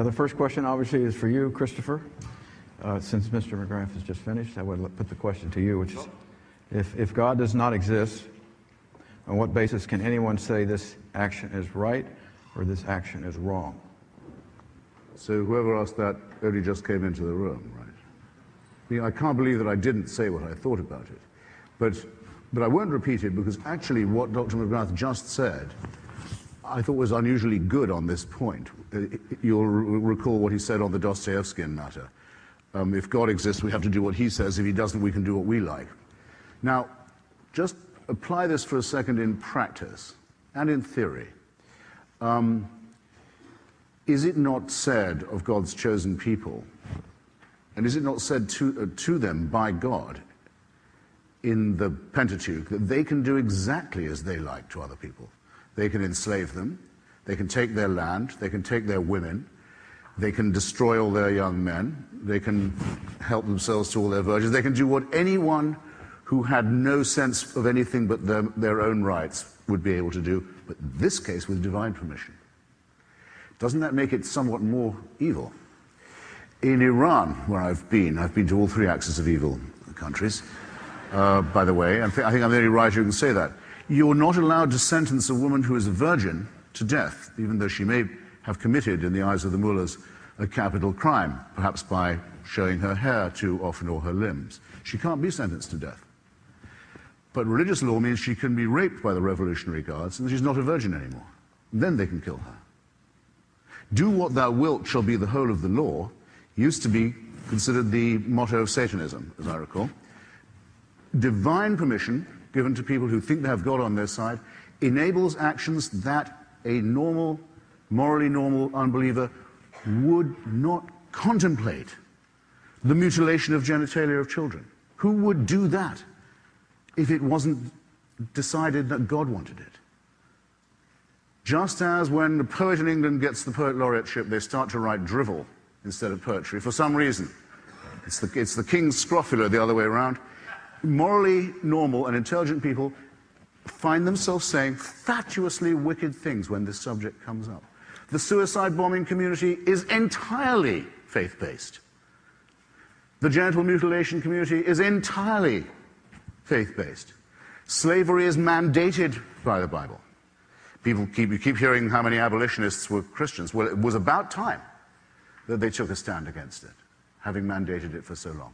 The first question obviously is for you, Christopher. Since Mr. Mcgrath has just finished, I would put the question to you, which is, if God does not exist, on what basis can anyone say this action is right or this action is wrong? So whoever asked that only just came into the room, right? I mean, I can't believe that I didn't say what I thought about it. But I won't repeat it, because actually what Dr. Mcgrath just said I thought was unusually good on this point. You'll recall what he said on the Dostoevskian matter. If God exists, we have to do what he says. If he doesn't, we can do what we like. Now, just apply this for a second in practice and in theory. Is it not said of God's chosen people, and is it not said to them by God in the Pentateuch that they can do exactly as they like to other people? They can enslave them, they can take their land, they can take their women, they can destroy all their young men, they can help themselves to all their virgins, they can do what anyone who had no sense of anything but their own rights would be able to do, but in this case with divine permission. Doesn't that make it somewhat more evil? In Iran, where I've been to all three axes of evil countries, by the way, and I think I'm the only writer who can say that. You're not allowed to sentence a woman who is a virgin to death, even though she may have committed, in the eyes of the mullahs, a capital crime, perhaps by showing her hair too often or her limbs. She can't be sentenced to death. But religious law means she can be raped by the Revolutionary Guards and she's not a virgin anymore. And then they can kill her. Do what thou wilt shall be the whole of the law used to be considered the motto of Satanism, as I recall. Divine permission, given to people who think they have God on their side, enables actions that a normal, morally normal unbeliever would not contemplate. The mutilation of genitalia of children. Who would do that if it wasn't decided that God wanted it? Just as when the poet in England gets the Poet Laureateship, they start to write drivel instead of poetry, for some reason. It's the king's scrofula the other way around. Morally normal and intelligent people find themselves saying fatuously wicked things when this subject comes up. The suicide bombing community is entirely faith-based. The genital mutilation community is entirely faith-based. Slavery is mandated by the Bible. You keep hearing how many abolitionists were Christians. Well, it was about time that they took a stand against it, having mandated it for so long.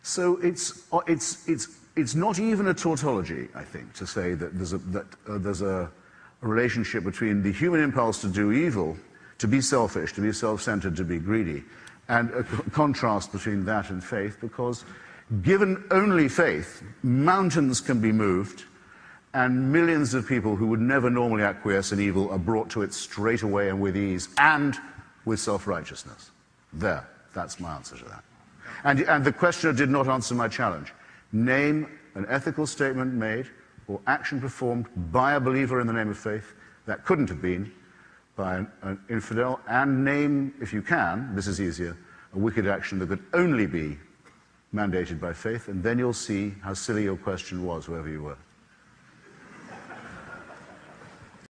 So it's not even a tautology, I think, to say that there's a relationship between the human impulse to do evil, to be selfish, to be self-centered, to be greedy, and a contrast between that and faith, because given only faith, mountains can be moved, and millions of people who would never normally acquiesce in evil are brought to it straight away and with ease, and with self-righteousness. There, that's my answer to that. And the questioner did not answer my challenge. Name an ethical statement made or action performed by a believer in the name of faith that couldn't have been by an infidel, and name, if you can, this is easier, a wicked action that could only be mandated by faith, and then you'll see how silly your question was, whoever you were.